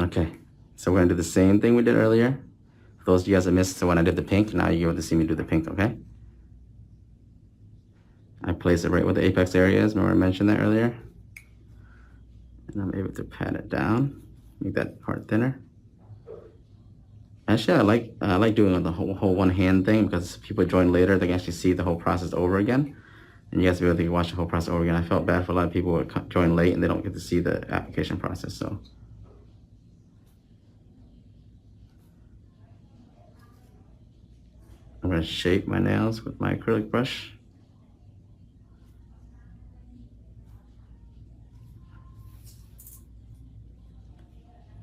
Okay, so we're gonna do the same thing we did earlier. For those of you guys that missed, so when I did the pink, now you're able to see me do the pink, okay? I place it right where the apex area is. Remember I mentioned that earlier? And I'm able to pat it down, make that part thinner. Actually, I like doing the whole one hand thing because people join later, they can actually see the whole process over again. And you guys will be able to watch the whole process over again. I felt bad for a lot of people who join late and they don't get to see the application process, so. I'm gonna shape my nails with my acrylic brush.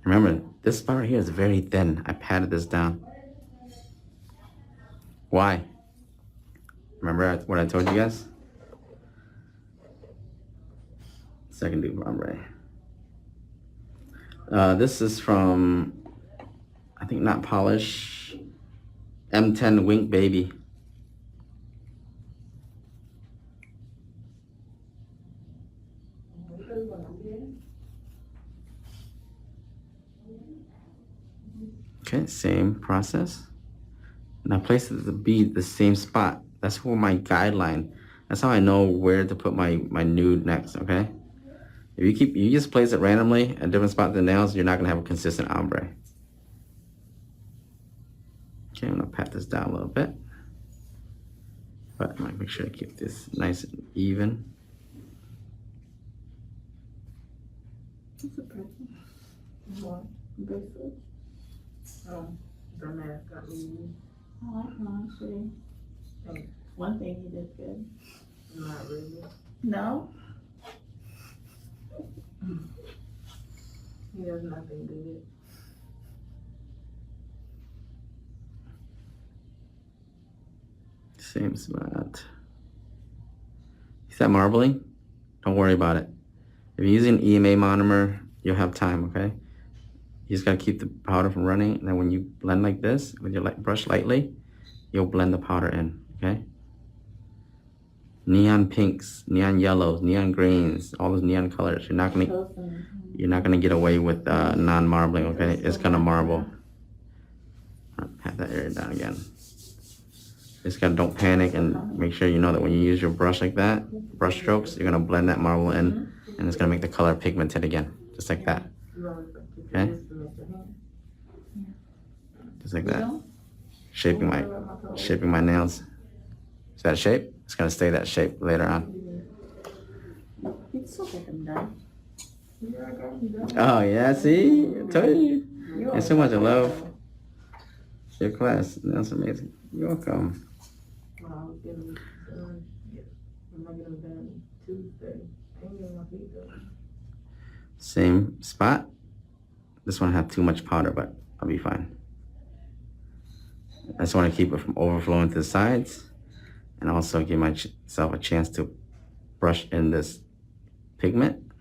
Remember, this spot right here is very thin. I patted this down. Why? Remember what I told you guys? Second dupe ombre. This is from, I think not polish, M10 Wink Baby. Okay, same process. And I place the bead the same spot. That's where my guideline. That's how I know where to put my nude next, okay? If you just place it randomly at different spots in the nails, you're not gonna have a consistent ombre. Okay, I'm gonna pat this down a little bit. But I might make sure to keep this nice and even. It's a pretty one. Bracelet. Oh, the mask got me. I like mine, see. Thanks. One thing he did good. Not really. No? He does nothing good. Same spot. See that marbling? Don't worry about it. If you're using EMA monomer, you'll have time, okay? You just gotta keep the powder from running, and then when you blend like this, with your brush lightly, you'll blend the powder in, okay? Neon pinks, neon yellows, neon greens, all those neon colors. You're not gonna get away with non-marbling, okay? It's gonna marble. I'll pat that area down again. Just gotta don't panic and make sure you know that when you use your brush like that, brush strokes, you're gonna blend that marble in, and it's gonna make the color pigmented again, just like that. Okay? Just like that. Shaping my nails. Is that a shape? It's gonna stay that shape later on. Oh yeah, see? I told you. There's so much love. Your class. That's amazing. You're welcome. Same spot. This one have too much powder, but I'll be fine. I just want to keep it from overflowing to the sides and also give myself a chance to brush in this pigment.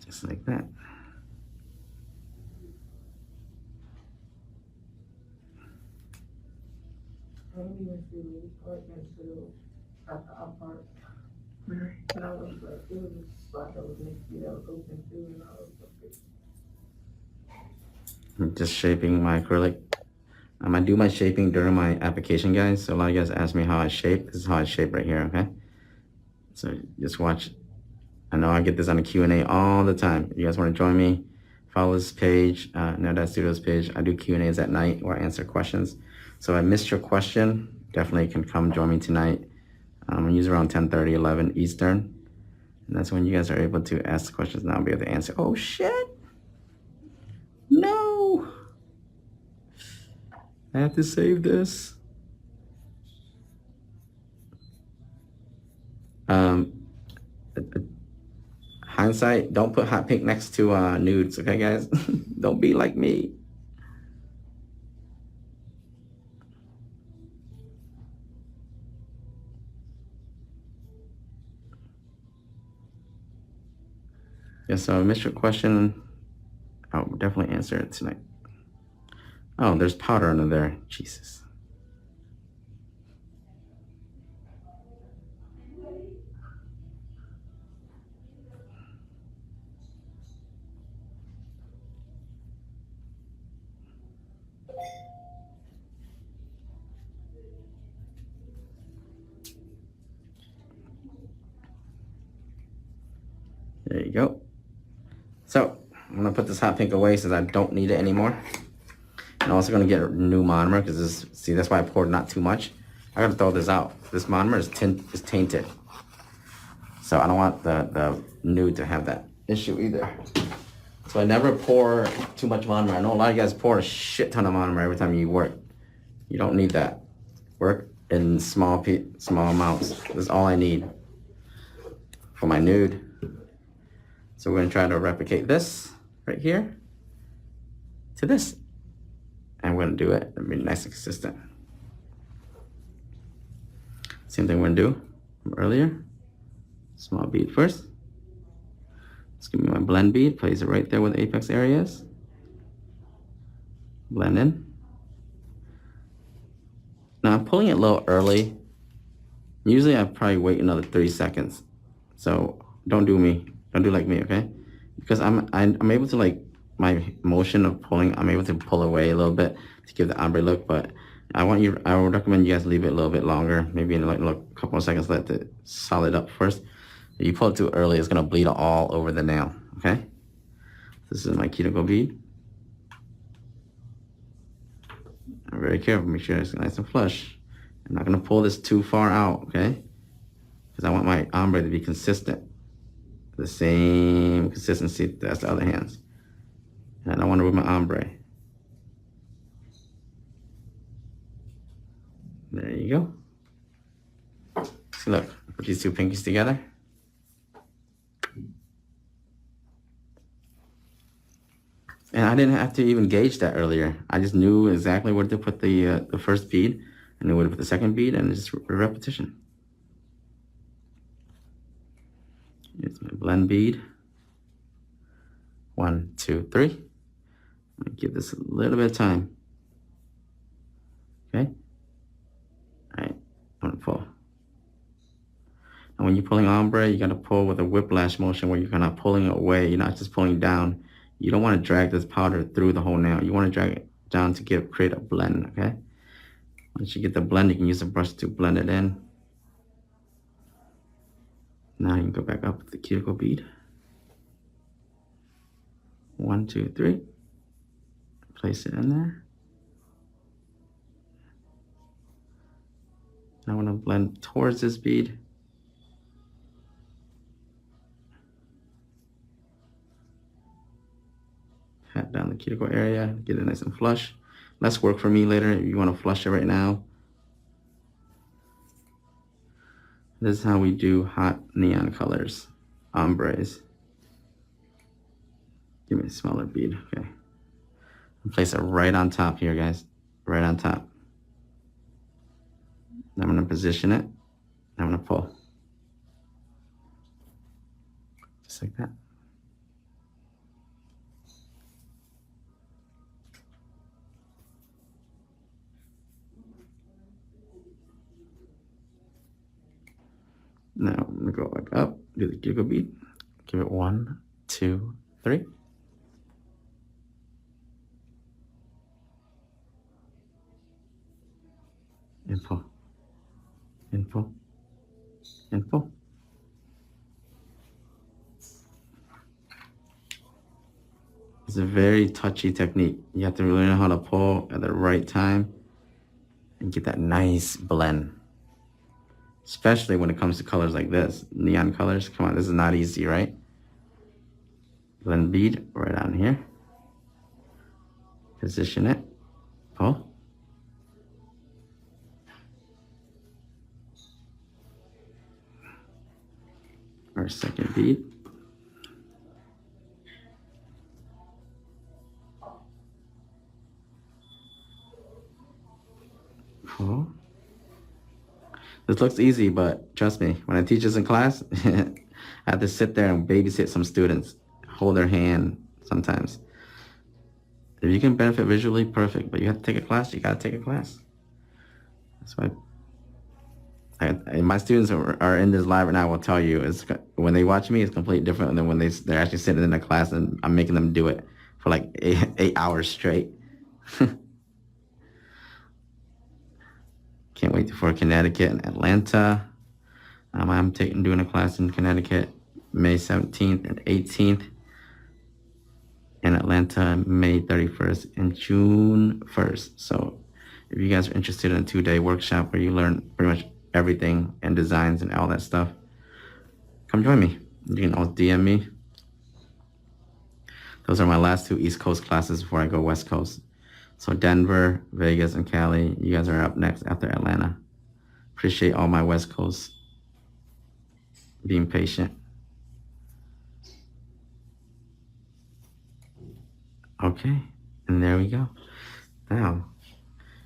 Just like that. I didn't even see the part until at the up part. And I was like, it was a spot that was next to me that was open too, and I was like, I'm just shaping my acrylic. I do my shaping during my application, guys. So a lot of you guys ask me how I shape. This is how I shape right here, okay? So just watch. I know I get this on the Q&A all the time. If you guys want to join me, follow this page, Nerdad Studios page. I do Q&As at night where I answer questions. So if I missed your question, definitely can come join me tonight. I'm usually around 10:30, 11 Eastern. And that's when you guys are able to ask the questions and I'll be able to answer. Oh, shit. No. I have to save this. Hindsight, don't put hot pink next to nudes, okay, guys? Don't be like me. Yeah, so I missed your question. I'll definitely answer it tonight. Oh, there's powder under there. Jesus. There you go. So I'm gonna put this hot pink away since I don't need it anymore. I'm also gonna get a new monomer because this, see, that's why I poured not too much. I gotta throw this out. This monomer is tainted. So I don't want the nude to have that issue either. So I never pour too much monomer. I know a lot of you guys pour a shit ton of monomer every time you work. You don't need that. Work in small amounts. This is all I need for my nude. So we're gonna try to replicate this right here to this. And we're gonna do it and be nice and consistent. Same thing we're gonna do from earlier. Small bead first. Let's give me my blend bead, place it right there where the apex area is. Blend in. Now I'm pulling it a little early. Usually I probably wait another 30 seconds. So don't do like me, okay? Because I'm able to, like, my motion of pulling, I'm able to pull away a little bit to give the ombre look, but I would recommend you guys leave it a little bit longer, maybe in like a couple of seconds, let it solid up first. If you pull it too early, it's gonna bleed all over the nail, okay? This is my cuticle bead. I'm very careful, make sure it's nice and flush. I'm not gonna pull this too far out, okay? Because I want my ombre to be consistent. The same consistency as the other hands. And I don't want to ruin my ombre. There you go. See, look, put these two pinkies together. And I didn't have to even gauge that earlier. I just knew exactly where to put the first bead. I knew where to put the second bead, and it's just a repetition. Here's my blend bead. 1, 2, 3. I'm gonna give this a little bit of time. Okay? Alright, I'm gonna pull. And when you're pulling ombre, you gotta pull with a whiplash motion where you're kind of pulling it away. You're not just pulling down. You don't want to drag this powder through the whole nail. You want to drag it down to create a blend, okay? Once you get the blend, you can use a brush to blend it in. Now you can go back up with the cuticle bead. 1, 2, 3. Place it in there. Now I want to blend towards this bead. Pat down the cuticle area, get it nice and flush. Less work for me later if you want to flush it right now. This is how we do hot neon colors, ombres. Give me a smaller bead, okay. And place it right on top here, guys. Right on top. Now I'm gonna position it. I'm gonna pull. Just like that. Now I'm gonna go back up, do the cuticle bead. Give it 1, 2, 3. And pull, and pull, and pull. It's a very touchy technique. You have to really know how to pull at the right time and get that nice blend. Especially when it comes to colors like this, neon colors. Come on, this is not easy, right? Blend bead right on here. Position it, pull. Our second bead. Pull. This looks easy, but trust me, when I teach this in class, I have to sit there and babysit some students, hold their hand sometimes. If you can benefit visually, perfect, but you have to take a class, you gotta take a class. That's why my students are in this live right now will tell you, when they watch me, it's completely different than when they're actually sitting in a class and I'm making them do it for like 8 hours straight. Can't wait for Connecticut and Atlanta. I'm doing a class in Connecticut May 17th and 18th. In Atlanta, May 31st and June 1st. So if you guys are interested in a 2-day workshop where you learn pretty much everything and designs and all that stuff, come join me. You can always DM me. Those are my last 2 East Coast classes before I go West Coast. So Denver, Vegas, and Cali, you guys are up next after Atlanta. Appreciate all my West Coast being patient. Okay, and there we go. Now,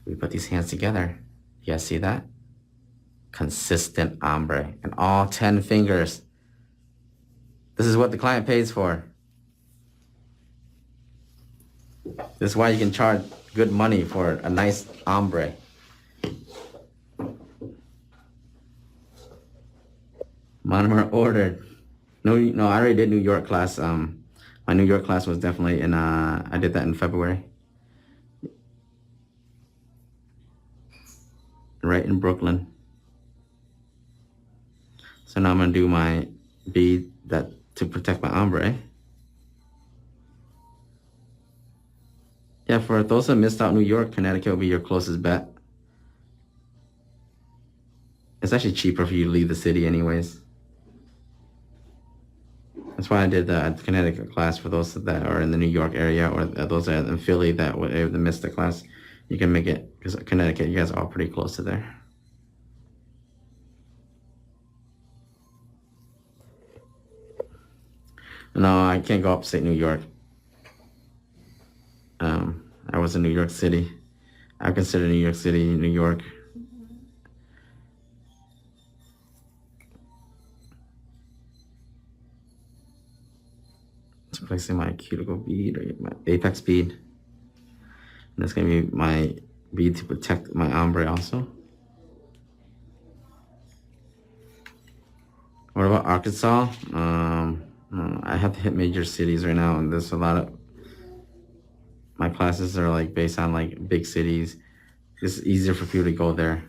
we put these hands together. You guys see that? Consistent ombre and all 10 fingers. This is what the client pays for. This is why you can charge good money for a nice ombre. Monomer ordered. No, I already did New York class. My New York class was definitely in, I did that in February. Right in Brooklyn. So now I'm gonna do my bead to protect my ombre. Yeah, for those that missed out, New York, Connecticut will be your closest bet. It's actually cheaper for you to leave the city anyways. That's why I did the Connecticut class for those that are in the New York area, or those that are in Philly that would miss the class. You can make it, because Connecticut, you guys are all pretty close to there. No, I can't go upstate New York. I was in New York City. I consider New York City, New York. It's placing my cuticle bead or my apex bead. And that's gonna be my bead to protect my ombre also. What about Arkansas? I have to hit major cities right now, and there's a lot of my classes are like based on like big cities. It's easier for people to go there.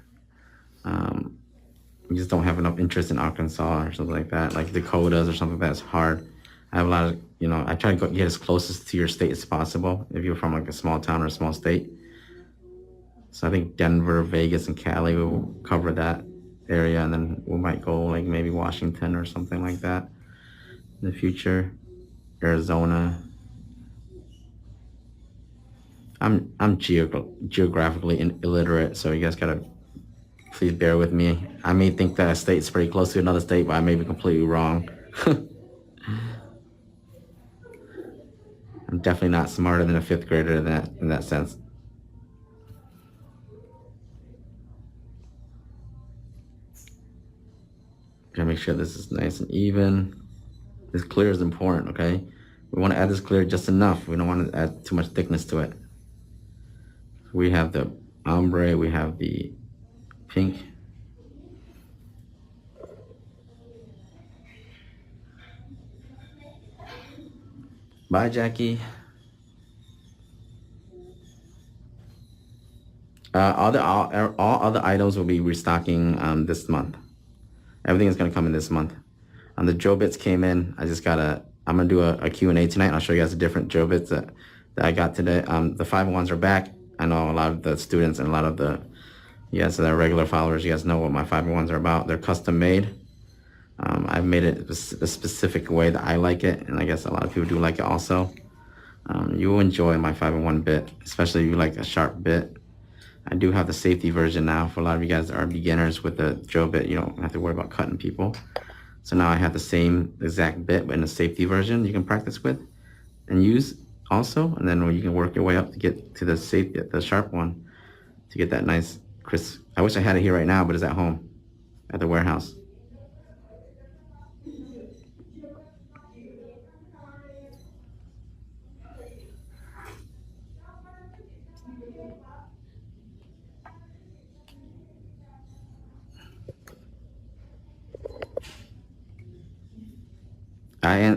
You just don't have enough interest in Arkansas or something like that, like Dakotas or something that's hard. I have a lot of, I try to get as closest to your state as possible if you're from like a small town or a small state. So I think Denver, Vegas, and Cali will cover that area, and then we might go like maybe Washington or something like that in the future. Arizona. I'm geographically illiterate, so you guys gotta please bear with me. I may think that a state's pretty close to another state, but I may be completely wrong. I'm definitely not smarter than a 5th grader in that sense. Gotta make sure this is nice and even. This clear is important, okay? We want to add this clear just enough. We don't want to add too much thickness to it. We have the ombre, we have the pink. Bye, Jackie. All other items will be restocking this month. Everything is gonna come in this month. The drill bits came in. I'm gonna do a Q&A tonight, and I'll show you guys the different drill bits that I got today. The 501s are back. I know a lot of the students and a lot of you guys that are regular followers, you guys know what my 501s are about. They're custom made. I've made it a specific way that I like it, and I guess a lot of people do like it also. You will enjoy my 501 bit, especially if you like a sharp bit. I do have the safety version now. For a lot of you guys that are beginners with the drill bit, you don't have to worry about cutting people. So now I have the same exact bit, but in a safety version you can practice with and use also, and then you can work your way up to get to the sharp one, to get that nice crisp. I wish I had it here right now, but it's at home, at the warehouse.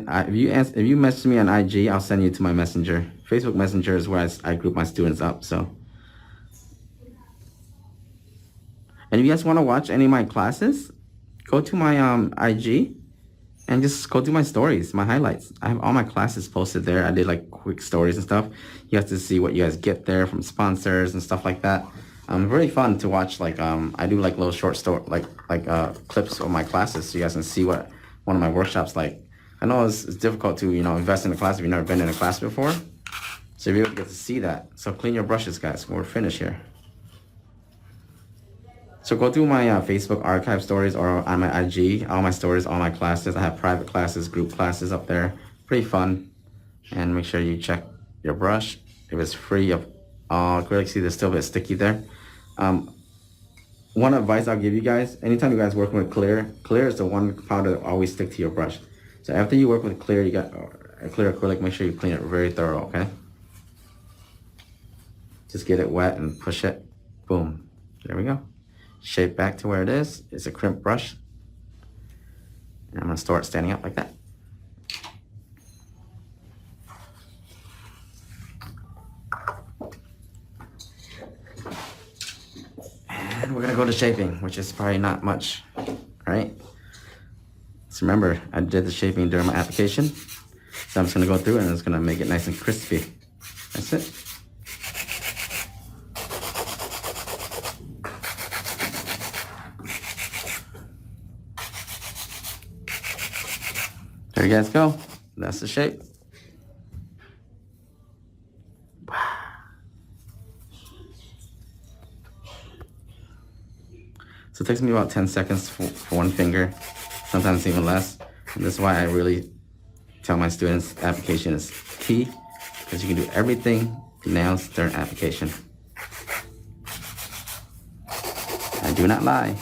If you message me on IG, I'll send you to my messenger. Facebook Messenger is where I group my students up. So, and if you guys want to watch any of my classes, go to my IG, and just go through my stories, my highlights. I have all my classes posted there. I did like quick stories and stuff. You have to see what you guys get there from sponsors and stuff like that. Really fun to watch. Like I do like little short story, like clips of my classes, so you guys can see what one of my workshops like. I know it's difficult to invest in a class if you've never been in a class before, so you'll be able to get to see that. So clean your brushes, guys. We're finished here. So go through my Facebook archive stories or on my IG, all my stories, all my classes. I have private classes, group classes up there. Pretty fun. And make sure you check your brush. If it's free of acrylic, see there's still a bit sticky there. One advice I'll give you guys, anytime you guys working with clear is the one powder that always stick to your brush. So after you work with clear, you got a clear acrylic, make sure you clean it very thorough, okay? Just get it wet and push it. Boom. There we go. Shape back to where it is. It's a crimp brush. And I'm gonna store it standing up like that. And we're gonna go to shaping, which is probably not much, right? So remember, I did the shaping during my application. So I'm just gonna go through it and it's gonna make it nice and crispy. That's it. There you guys go. That's the shape. So it takes me about 10 seconds for one finger, sometimes even less. And this is why I really tell my students application is key, because you can do everything nails during application. I do not lie.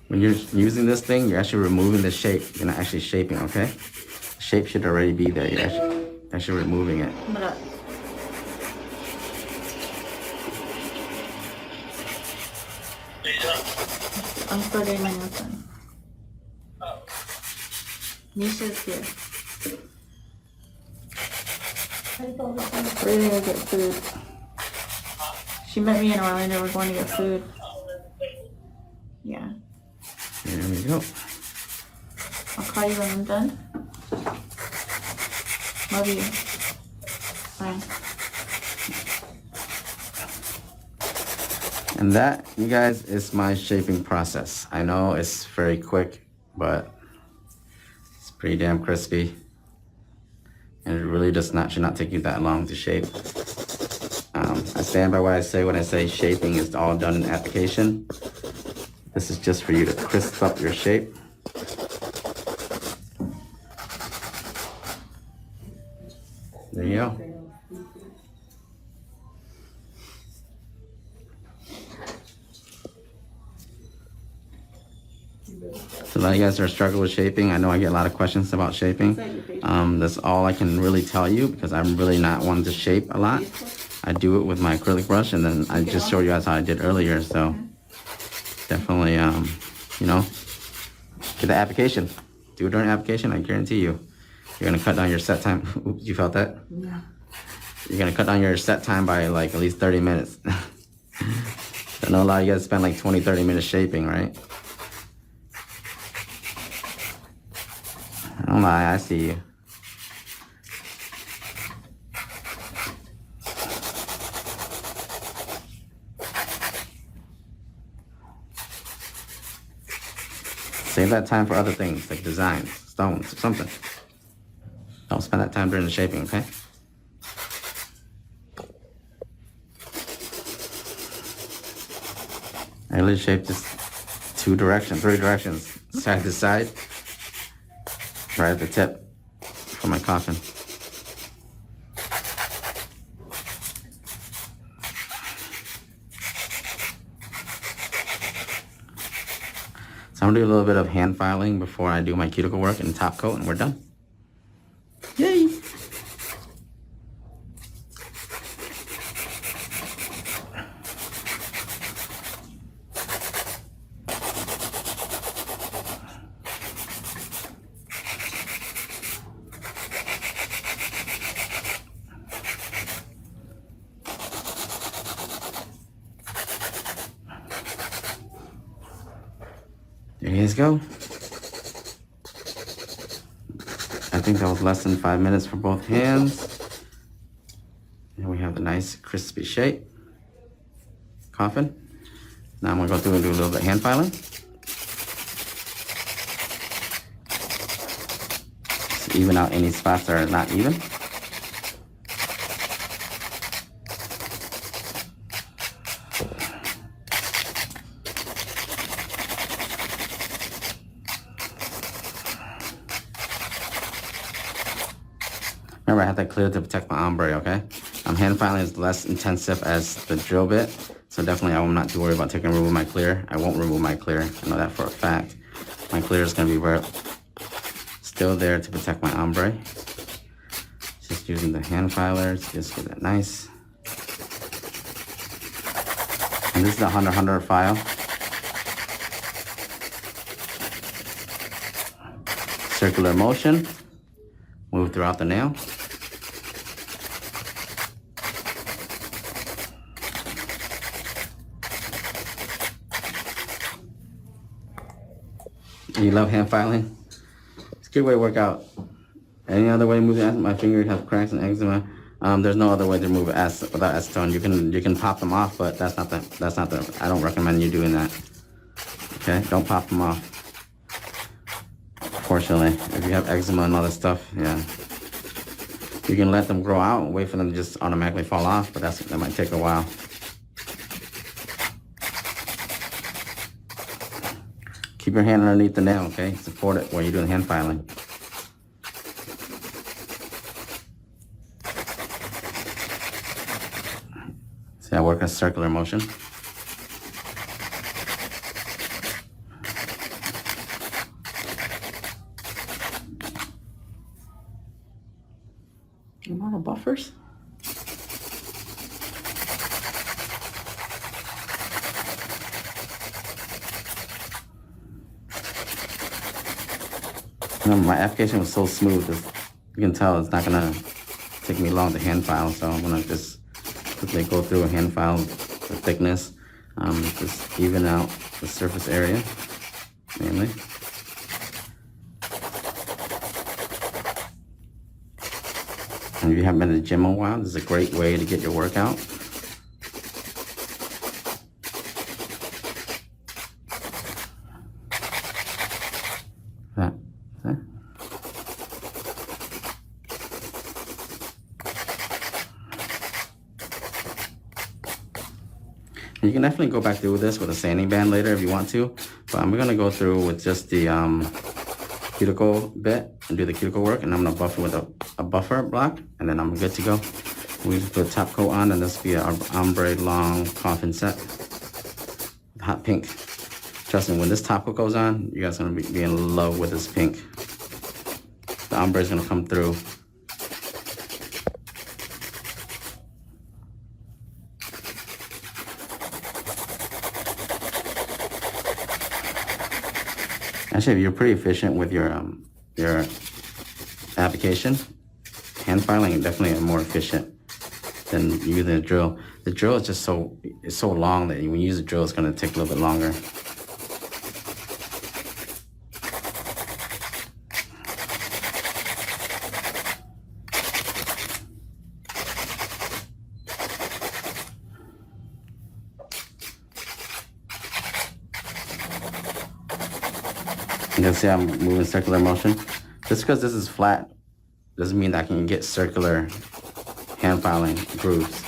When you're using this thing, you're actually removing the shape. You're not actually shaping, okay? The shape should already be there. You're actually removing it. I'm still getting my nails done. Misha's here. We're gonna get food. She met me in Orlando. We're going to get food. Yeah. There we go. I'll call you when I'm done. Love you. Bye. And that, you guys, is my shaping process. I know it's very quick, but it's pretty damn crispy. And it really should not take you that long to shape. I stand by what I say when I say shaping is all done in application. This is just for you to crisp up your shape. There you go. So a lot of you guys are struggling with shaping. I know I get a lot of questions about shaping. That's all I can really tell you, because I'm really not one to shape a lot. I do it with my acrylic brush, and then I just showed you guys how I did earlier. So definitely, get the application. Do it during application. I guarantee you, you're gonna cut down your set time. Oops, you felt that? Yeah. You're gonna cut down your set time by like at least 30 minutes. I know a lot of you guys spend like 20-30 minutes shaping, right? I don't lie, I see you. Save that time for other things, like designs, stones, something. Don't spend that time during the shaping, okay? I really shaped this 3 directions, side to side, right at the tip for my coffin. So I'm gonna do a little bit of hand filing before I do my cuticle work and top coat, and we're done. Yay! There you guys go. I think that was less than 5 minutes for both hands. And we have the nice crispy shape. Coffin. Now I'm gonna go through and do a little bit of hand filing. Just even out any spots that are not even. Remember, I have that clear to protect my ombre, okay? Hand filing is less intensive as the drill bit, so definitely I'm not too worried about remove my clear. I won't remove my clear. I know that for a fact. My clear is going to be still there to protect my ombre. Just using the hand filers, just get that nice. And this is the 100 file. Circular motion. Move throughout the nail. You love hand filing? It's a good way to work out. Any other way to move it? My finger has cracks and eczema. There's no other way to move it without acetone. You can pop them off, but that's not the. I don't recommend you doing that. Okay, don't pop them off. Fortunately, if you have eczema and all that stuff, yeah, you can let them grow out and wait for them to just automatically fall off, but that might take a while. Keep your hand underneath the nail, okay? Support it while you're doing hand filing. See, I work a circular motion. Amount of buffers. Remember, my application was so smooth. You can tell it's not gonna take me long to hand file, so I'm gonna just quickly go through and hand file the thickness. Just even out the surface area, mainly. And if you haven't been to the gym in a while, this is a great way to get your workout. You can definitely go back through this with a sanding band later if you want to, but I'm gonna go through with just the cuticle bit and do the cuticle work, and I'm gonna buffer with a buffer block, and then I'm good to go. We just put a top coat on, and this will be our ombre long coffin set. Hot pink. Trust me, when this top coat goes on, you guys are gonna be in love with this pink. The ombre is gonna come through. Actually, if you're pretty efficient with your application, hand filing is definitely more efficient than using a drill. The drill is just so long that when you use a drill, it's going to take a little bit longer. You can see I'm moving circular motion. Just because this is flat doesn't mean that I can get circular hand filing grooves.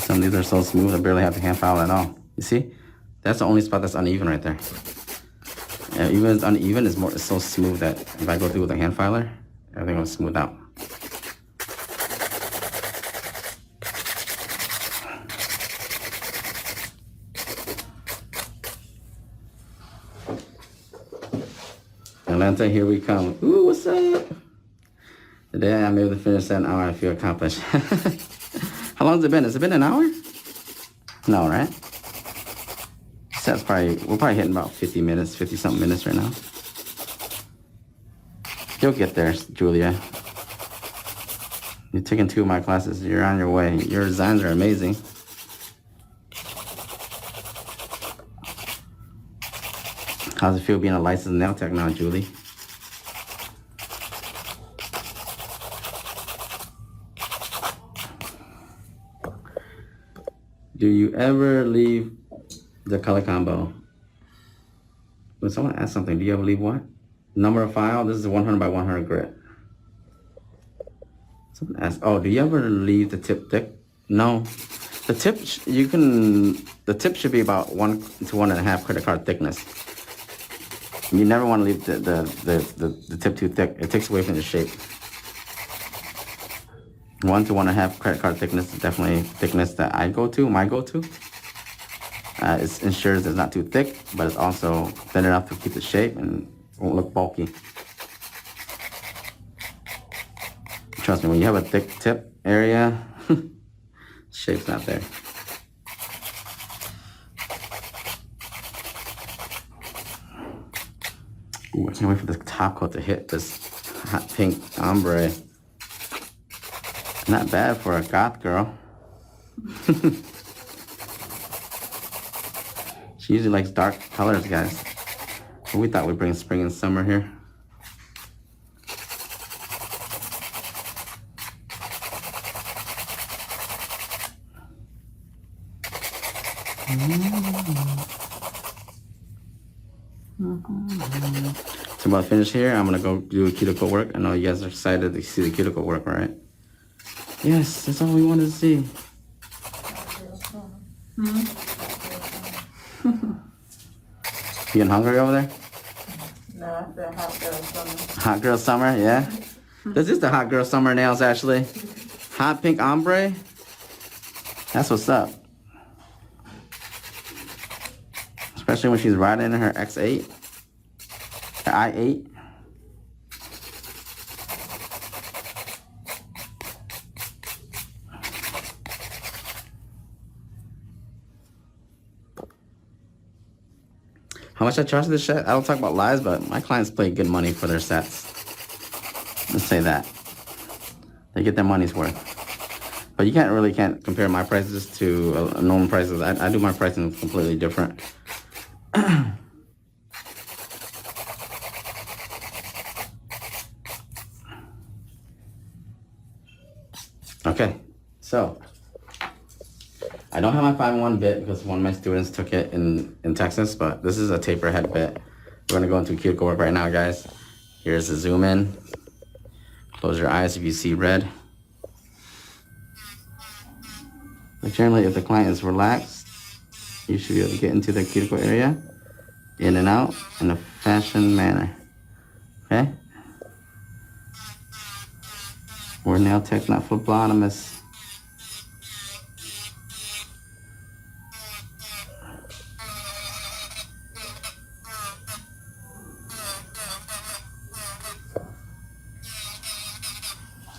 Some of these are so smooth I barely have to hand file at all. You see? That's the only spot that's uneven right there. Yeah, even it's uneven, it's so smooth that if I go through with a hand filer, everything will smooth out. Atlanta, here we come. Ooh, what's up? Today I'm able to finish that in an hour. I feel accomplished. How long has it been? Has it been an hour? No, right? That's we're probably hitting about 50 minutes, 50 something minutes right now. You'll get there, Julia. You're taking 2 of my classes. You're on your way. Your designs are amazing. How's it feel being a licensed nail tech now, Julie? Do you ever leave the color combo? When someone asks something, do you ever leave what? Number of file? This is a 100 by 100 grit. Someone asked, oh, do you ever leave the tip thick? No. The tip, the tip should be about 1 to 1.5 credit card thickness. You never want to leave the tip too thick. It takes away from the shape. 1 to 1.5 credit card thickness is definitely thickness that I go to, my go-to. It ensures it's not too thick, but it's also thin enough to keep the shape and won't look bulky. Trust me, when you have a thick tip area, shape's not there. Ooh, I can't wait for this top coat to hit this hot pink ombre. Not bad for a goth girl. She usually likes dark colors, guys. But we thought we'd bring spring and summer here. So I'm about to finish here. I'm gonna go do cuticle work. I know you guys are excited to see the cuticle work, right? Yes, that's all we wanted to see. You getting hungry over there? No, I said hot girl summer. Hot girl summer, yeah? This is the hot girl summer nails, actually. Hot pink ombre. That's what's up. Especially when she's riding in her X8. Her i8. How much I charge for this set? I don't talk about lies, but my clients pay good money for their sets. Let's say that. They get their money's worth. But you can't compare my prices to normal prices. I do my pricing completely different. Okay, so I don't have my 5-in-1 bit because one of my students took it in Texas, but this is a taper head bit. We're gonna go into cuticle work right now, guys. Here's the zoom in. Close your eyes if you see red. But generally, if the client is relaxed, you should be able to get into the cuticle area, in and out, in a fashion manner, okay? We're nail tech, not phlebotomist.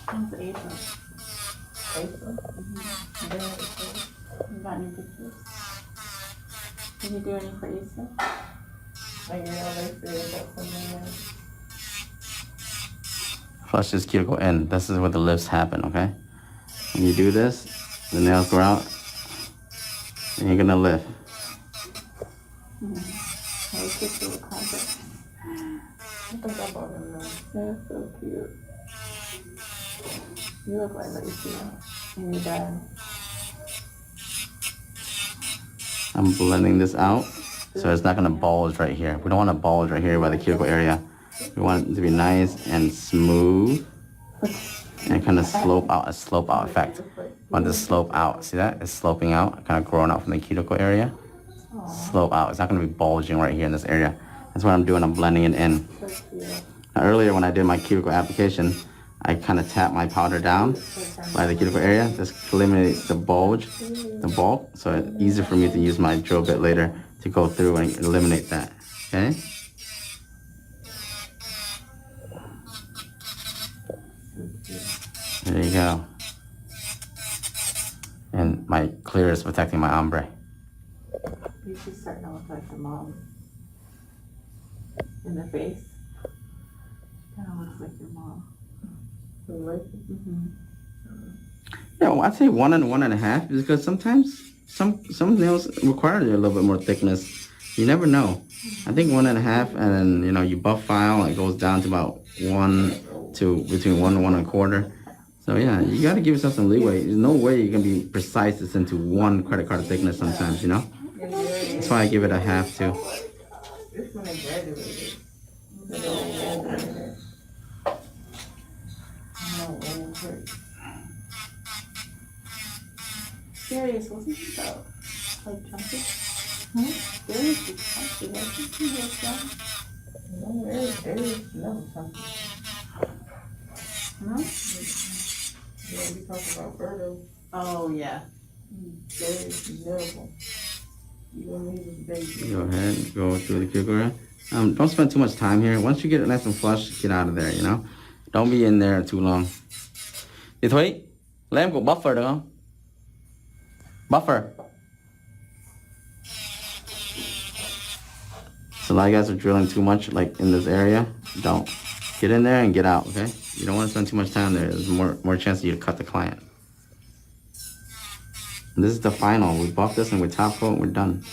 How's April? April? You got any pictures? Did you do any for Easter? Like you always do that something else. Flush this cuticle in. This is where the lifts happen, okay? When you do this, the nails go out, and you're gonna lift. Hey, kiss you with contact. I think I bought them though. They're so cute. You look like Alicia and your dad. I'm blending this out, so it's not gonna bulge right here. We don't want to bulge right here by the cuticle area. We want it to be nice and smooth and kind of slope out, a slope out effect. Want the slope out, see that? It's sloping out, kind of growing out from the cuticle area. Slope out, it's not gonna be bulging right here in this area. That's what I'm doing, I'm blending it in. Now, earlier when I did my cuticle application, I kind of tap my powder down by the cuticle area. This eliminates the bulge, the bulk, so it's easier for me to use my drill bit later to go through and eliminate that, okay? There you go. And my clear is protecting my ombre. You should start to look like your mom. In the face. Kind of looks like your mom. Yeah, well, I'd say 1 and 1.5 because sometimes some nails require a little bit more thickness. You never know. I think 1.5, and then you buff file, it goes down to about 1 to between 1 and 1.25. So yeah, you got to give yourself some leeway. There's no way you can be precise this into 1 credit card thickness sometimes. That's why I give it a half too. This one I graduated. Serious, wasn't it about like chunky? Serious was chunky, wasn't he? No, Serious never chunky. No? Yeah, we talked about Berto. Oh, yeah. Serious never. Go ahead, go through the cuticle. Don't spend too much time here. Once you get it nice and flush, get out of there, Don't be in there too long. Thì Thúy, lấy em cục buffer được không? Buffer. So a lot of guys are drilling too much, like in this area. Don't. Get in there and get out, okay? You don't want to spend too much time there. There's more chance of you to cut the client. And this is the final. We buff this and we top coat and we're done.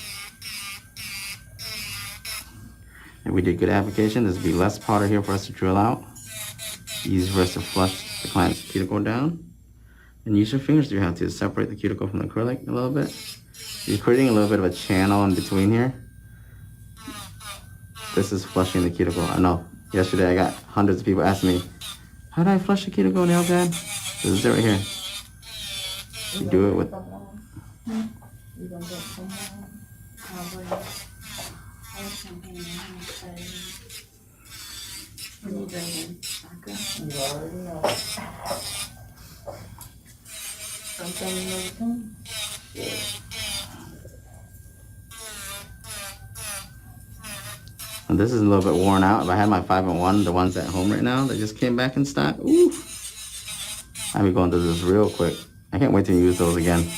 If we did good application, there's be less powder here for us to drill out. Easy for us to flush the client's cuticle down. And use your fingers if you have to separate the cuticle from the acrylic a little bit. You're creating a little bit of a channel in between here. This is flushing the cuticle. I know. Yesterday I got hundreds of people asking me, how do I flush the cuticle nail, Dad? This is it right here. You do it with... What are you drinking? Vodka? You already know. Something another time? Yeah. And this is a little bit worn out. If I had my 5-in-1, the ones at home right now that just came back in stock, ooh, I'll be going through this real quick. I can't wait to use those again.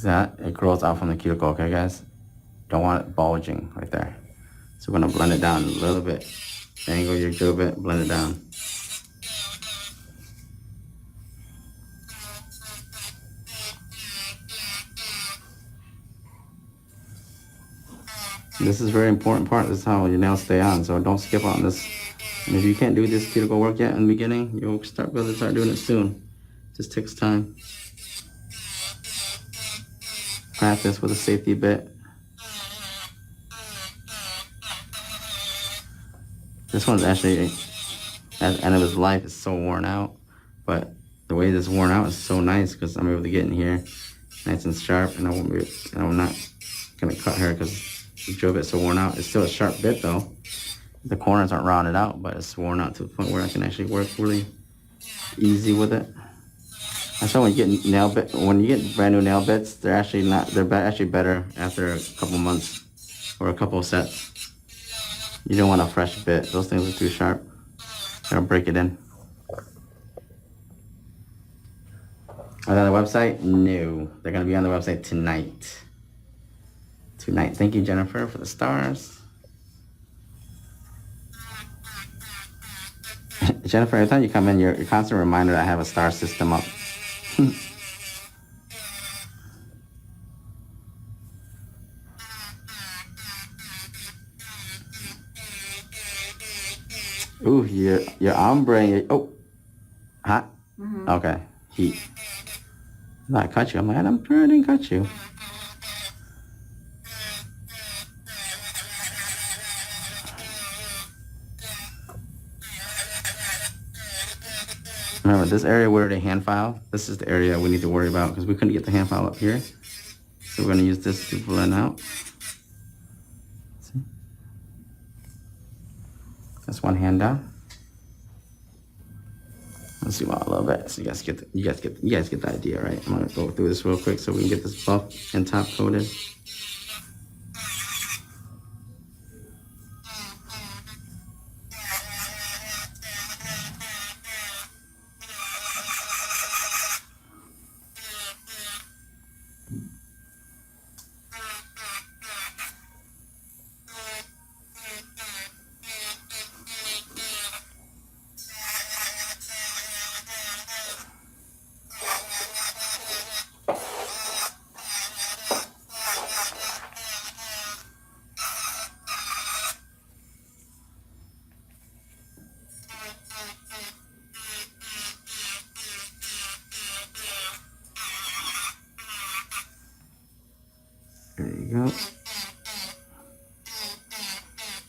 That it grows out from the cuticle, okay guys? Don't want it bulging right there. So we're gonna blend it down a little bit. Angle your drill bit, blend it down. This is a very important part. This is how your nails stay on, so don't skip on this. And if you can't do this cuticle work yet in the beginning, you'll start doing it soon. Just takes time. Practice with a safety bit. This one's actually, at the end of his life, is so worn out. But the way this is worn out is so nice because I'm able to get in here nice and sharp, and I'm not gonna cut her because the drill bit's so worn out. It's still a sharp bit though. The corners aren't rounded out, but it's worn out to the point where I can actually work really easy with it. That's why when you get brand new nail bits, they're actually better after a couple months or a couple sets. You don't want a fresh bit. Those things are too sharp. That'll break it in. Are they on the website? No. They're gonna be on the website tonight. Thank you, Jennifer, for the stars. Jennifer, every time you come in, you're a constant reminder that I have a star system up. Ooh, your ombre. Oh, hot. Okay, heat. No, I cut you. I'm like, I'm sure I didn't cut you. Remember, this area where the hand file, this is the area we need to worry about because we couldn't get the hand file up here. So we're going to use this to blend out. See? That's one hand down. Let's zoom out a little bit so you guys get the idea, right? I'm going to go through this real quick so we can get this buff and top coated. go.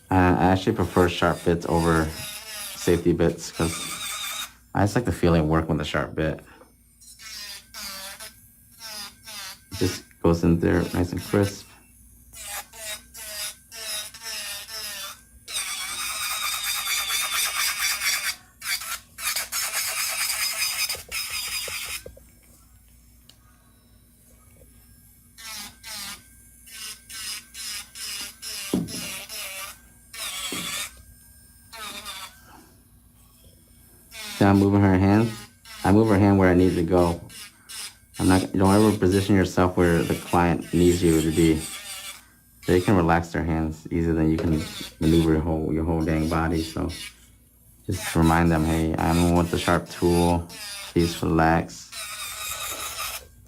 I actually prefer sharp bits over safety bits because I just like the feeling of working with a sharp bit. It just goes in there nice and crisp. See how I'm moving her hand? I move her hand where I need to go. Don't ever position yourself where the client needs you to be. They can relax their hands easier than you can maneuver your whole dang body. So just remind them, hey, I'm with the sharp tool. Please relax.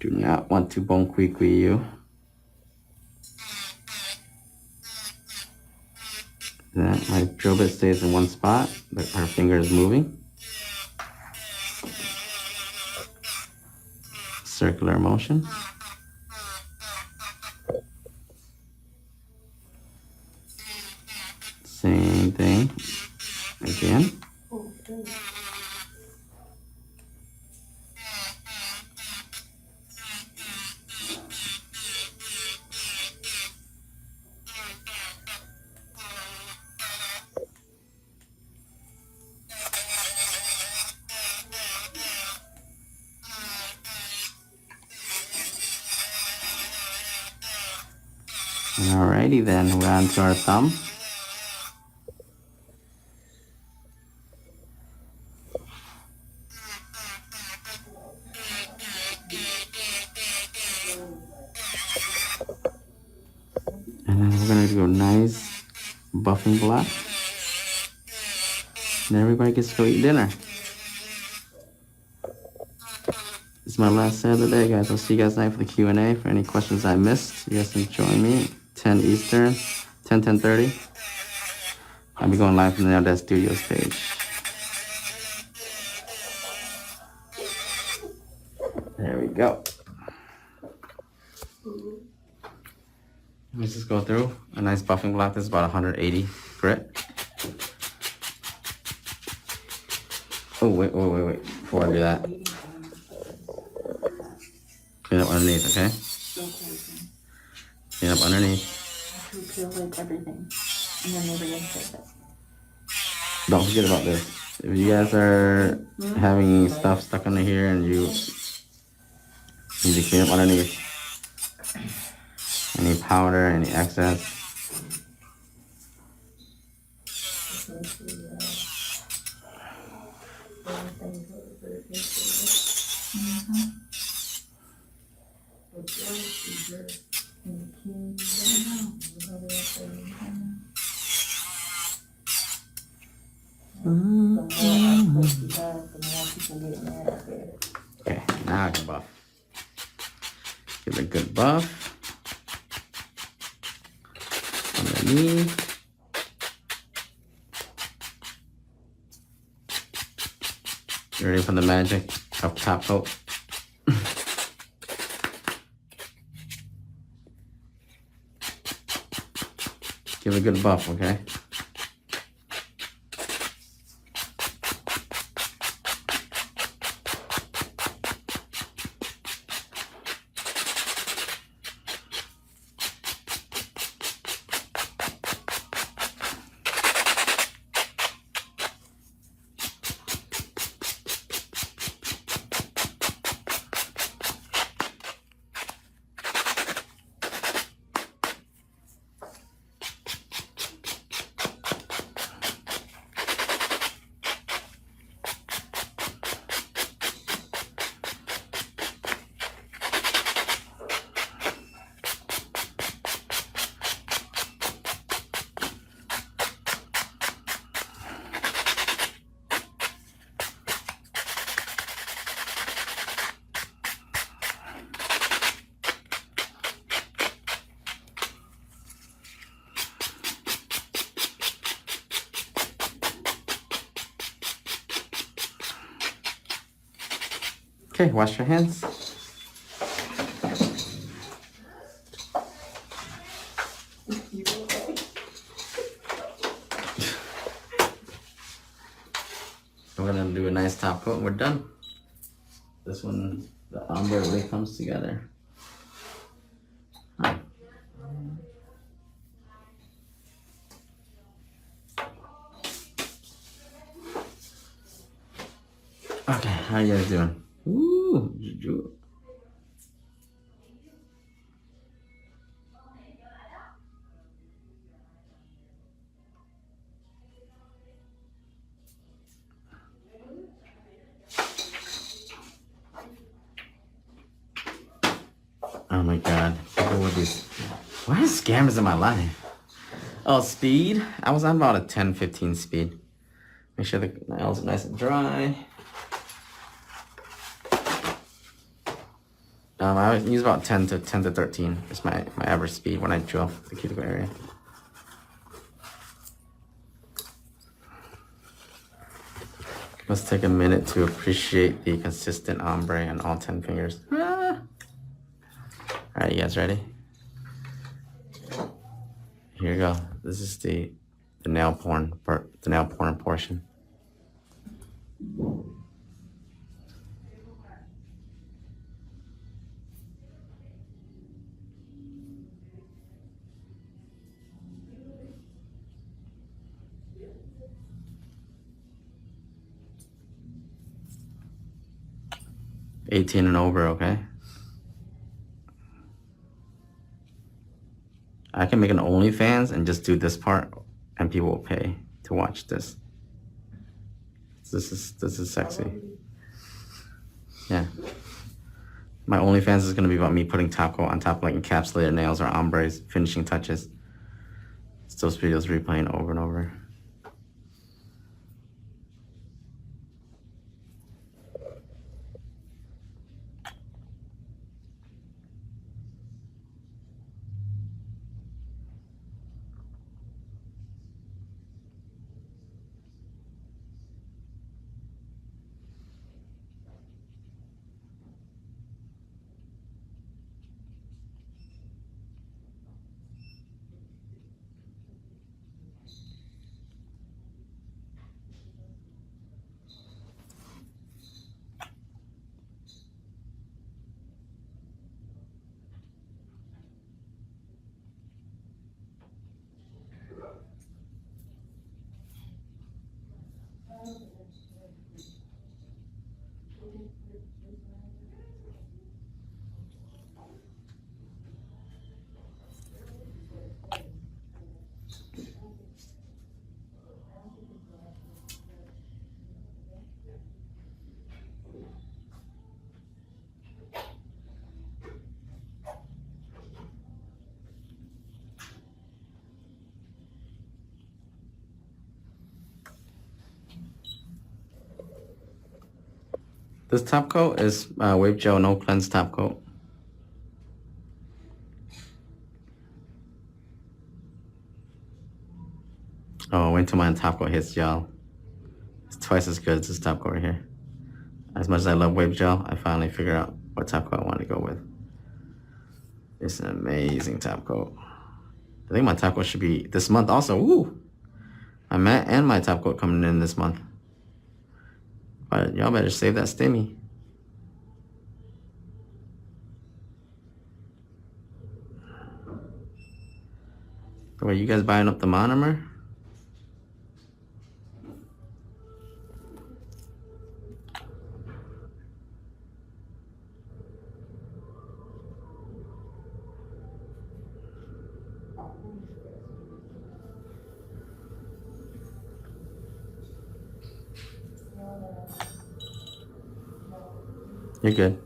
Do not want to bone quickly you. That my drill bit stays in one spot, but her finger is moving. Circular motion. Same thing again. Alrighty then, we're on to our thumb. And then we're gonna do a nice buffing block. And everybody gets to go eat dinner. This is my last set of the day, guys. I'll see you guys tonight for the Q&A. For any questions I missed, you guys can join me. 10 Eastern, 10:30. I'll be going live from the Nail Desk Studios page. There we go. Let's just go through a nice buffing block. This is about 180 grit. Oh, wait. Before I do that, clean up underneath, okay? Clean up underneath. To peel like everything, and then maybe insert it. Don't forget about this. If you guys are having stuff stuck under here and you need to clean up underneath, any powder, any excess. Okay, now I can buff. Give it a good buff. Underneath. You ready for the magic of top coat? Give it a good buff, okay? Okay, wash your hands. we're gonna do a nice top coat and we're done. This one, the ombre really comes together. Huh. Okay, how you guys doing? Ooh, juju. Oh my god, what were these? Why are scammers in my life? Oh, speed. I was on about a 10-15 speed. Make sure the nails are nice and dry. I use about 10 to 13. It's my average speed when I drill the cuticle area. Let's take a minute to appreciate the consistent ombre on all 10 fingers. Ah. All right, you guys ready? Here you go. This is the nail porn portion. $18 and over, okay? I can make an OnlyFans and just do this part, and people will pay to watch this. This is sexy. Yeah. My OnlyFans is gonna be about me putting top coat on top of like encapsulated nails or ombres, finishing touches. It's those videos replaying over and over. This top coat is wave gel no cleanse top coat. Oh, wait until my top coat hits gel. It's twice as good as this top coat right here. As much as I love wave gel, I finally figured out what top coat I want to go with. It's an amazing top coat. I think my top coat should be this month also. Woo! My matte and my top coat coming in this month. But y'all better save that stimmy. Wait, you guys buying up the monomer? You're good.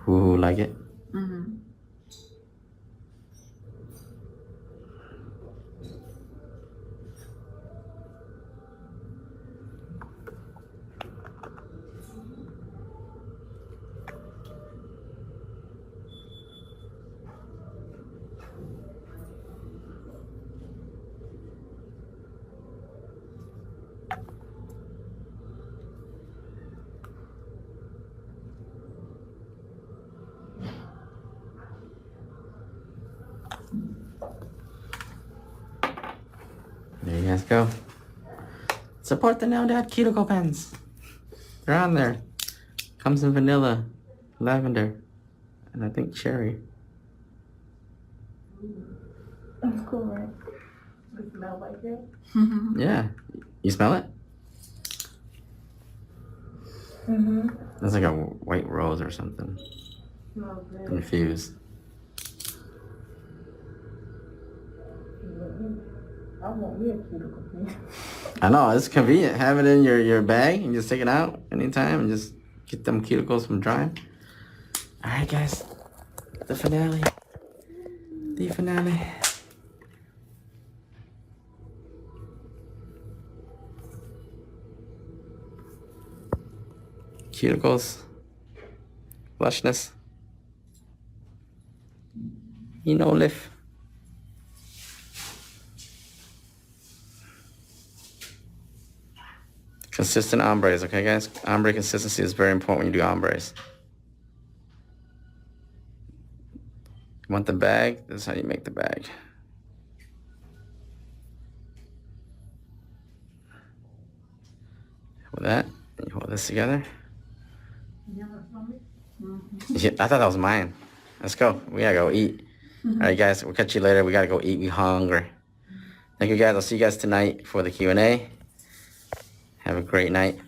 Ooh, like it? Mm-hmm. There you guys go. It's Support the Now Dad Cuticle pens. They're on there. Comes in vanilla, lavender, and I think cherry. That's cool, right? It smells like it. Yeah. You smell it? That's like a white rose or something. Smells good. Infused. I want me a cuticle pen. I know, it's convenient. Have it in your bag and just take it out anytime and just get them cuticles from drying. Alright guys, the finale. The finale. Cuticles. Flushness. Lift. Consistent ombres, okay guys? Ombre consistency is very important when you do ombres. You want the bag? This is how you make the bag. With that, you hold this together. Yeah, I thought that was mine. Let's go. We gotta go eat. Alright guys, we'll catch you later. We gotta go eat. We hungry. Thank you guys. I'll see you guys tonight for the Q&A. Have a great night.